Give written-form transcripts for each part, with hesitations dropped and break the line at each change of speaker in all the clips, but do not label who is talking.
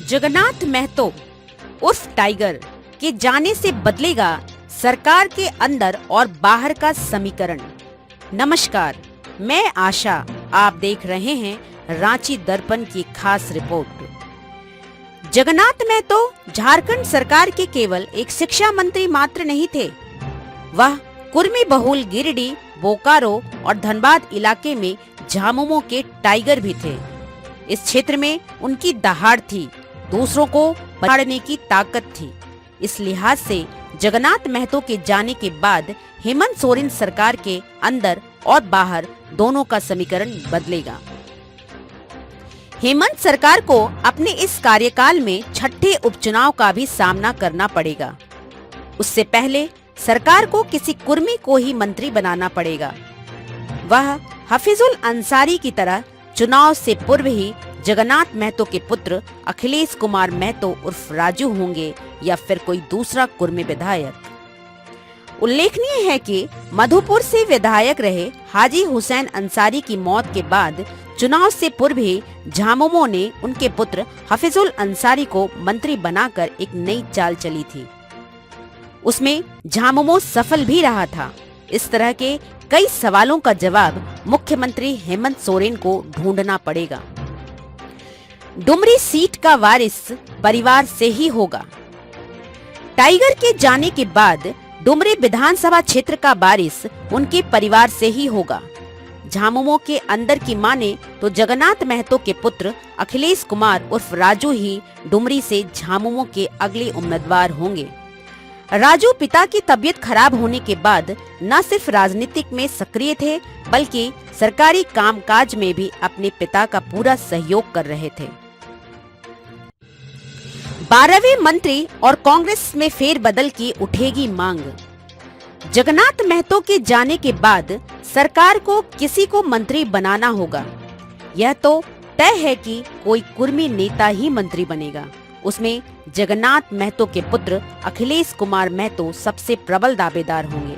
जगन्नाथ महतो उर्फ टाइगर के जाने से बदलेगा सरकार के अंदर और बाहर का समीकरण। नमस्कार, मैं आशा, आप देख रहे हैं रांची दर्पण की खास रिपोर्ट। जगन्नाथ महतो झारखंड सरकार के केवल एक शिक्षा मंत्री मात्र नहीं थे, वह कुर्मी बहुल गिरिडीह, बोकारो और धनबाद इलाके में झामुमो के टाइगर भी थे। इस क्षेत्र में उनकी दहाड़ थी, दूसरों को पकड़ने की ताकत थी। इस लिहाज से जगन्नाथ महतो के जाने के बाद हेमंत सोरेन सरकार के अंदर और बाहर दोनों का समीकरण बदलेगा। हेमंत सरकार को अपने इस कार्यकाल में छठे उपचुनाव का भी सामना करना पड़ेगा। उससे पहले सरकार को किसी कुर्मी को ही मंत्री बनाना पड़ेगा। वह हफीजुल अंसारी की तरह चुनाव से पूर्व ही जगन्नाथ महतो के पुत्र अखिलेश कुमार महतो उर्फ राजू होंगे या फिर कोई दूसरा कुर्मी विधायक। उल्लेखनीय है कि मधुपुर से विधायक रहे हाजी हुसैन अंसारी की मौत के बाद चुनाव से पूर्व ही झामुमो ने उनके पुत्र हफीजुल अंसारी को मंत्री बनाकर एक नई चाल चली थी। उसमें झामुमो सफल भी रहा था। इस तरह के कई सवालों का जवाब मुख्यमंत्री हेमंत सोरेन को ढूंढना पड़ेगा। डुमरी सीट का वारिस परिवार से ही होगा। टाइगर के जाने के बाद डुमरी विधानसभा क्षेत्र का वारिस उनके परिवार से ही होगा। झामुमो के अंदर की माने तो जगन्नाथ महतो के पुत्र अखिलेश कुमार उर्फ राजू ही डुमरी से झामुमो के अगले उम्मीदवार होंगे। राजू पिता की तबीयत खराब होने के बाद न सिर्फ राजनीतिक में सक्रिय थे, बल्कि सरकारी कामकाज में भी अपने पिता का पूरा सहयोग कर रहे थे। 12वें मंत्री और कांग्रेस में फेरबदल की उठेगी मांग। जगन्नाथ महतो के जाने के बाद सरकार को किसी को मंत्री बनाना होगा। यह तो तय है कि कोई कुर्मी नेता ही मंत्री बनेगा। उसमें जगन्नाथ महतो के पुत्र अखिलेश कुमार महतो सबसे प्रबल दावेदार होंगे।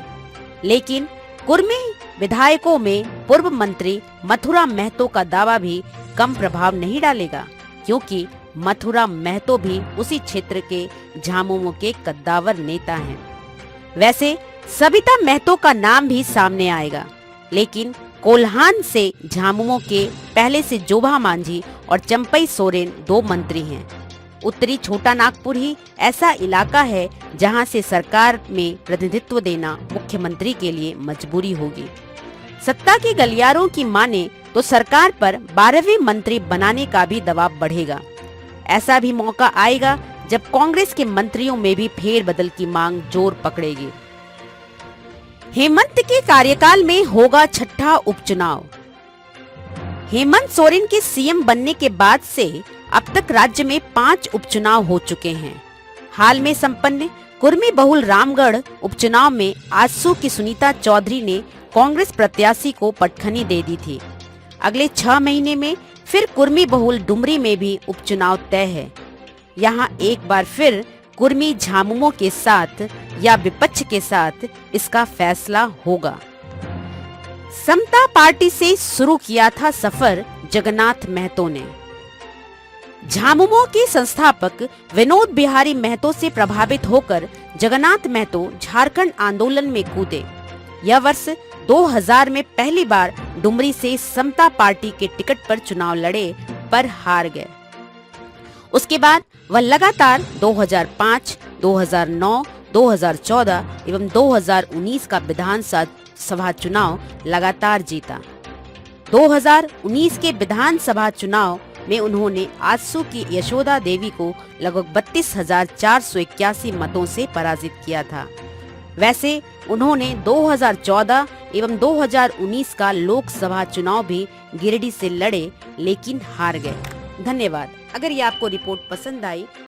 लेकिन कुर्मी विधायकों में पूर्व मंत्री मथुरा महतो का दावा भी कम प्रभाव नहीं डालेगा, क्योंकि मथुरा महतो भी उसी क्षेत्र के झामुमो के कद्दावर नेता हैं। वैसे सविता महतो का नाम भी सामने आएगा, लेकिन कोल्हान से झामुमो के पहले से जोभा मांझी और चंपई सोरेन दो मंत्री हैं। उत्तरी छोटा नागपुर ही ऐसा इलाका है जहां से सरकार में प्रतिनिधित्व देना मुख्यमंत्री के लिए मजबूरी होगी। सत्ता के गलियारों की माने तो सरकार पर 12वें मंत्री बनाने का भी दबाव बढ़ेगा। ऐसा भी मौका आएगा जब कांग्रेस के मंत्रियों में भी फेरबदल की मांग जोर पकड़ेगी। हेमंत के कार्यकाल में होगा छठा उपचुनाव। हेमंत सोरेन के सीएम बनने के बाद से अब तक राज्य में 5 उपचुनाव हो चुके हैं। हाल में संपन्न कुर्मी बहुल रामगढ़ उपचुनाव में आजसू की सुनीता चौधरी ने कांग्रेस प्रत्याशी को पटखनी दे दी थी। अगले 6 महीने में फिर कुर्मी बहुल डुमरी में भी उपचुनाव तय है। यहाँ एक बार फिर कुर्मी झामुमो के साथ या विपक्ष के साथ इसका फैसला होगा। समता पार्टी से शुरू किया था सफर जगन्नाथ महतो ने। झामुमो के संस्थापक विनोद बिहारी महतो से प्रभावित होकर जगन्नाथ महतो झारखंड आंदोलन में कूदे। यह वर्ष 2000 में पहली बार डुमरी से समता पार्टी के टिकट पर चुनाव लड़े, पर हार गए। उसके बाद वह लगातार 2005, 2009, 2014 एवं 2019 का विधानसभा चुनाव लगातार जीता। 2019 के विधानसभा चुनाव में उन्होंने आजसू की यशोदा देवी को लगभग 32,481 मतों से पराजित किया था। वैसे उन्होंने 2014 एवं 2019 का लोकसभा चुनाव भी गिरिडीह से लड़े, लेकिन हार गए। धन्यवाद। अगर ये आपको रिपोर्ट पसंद आई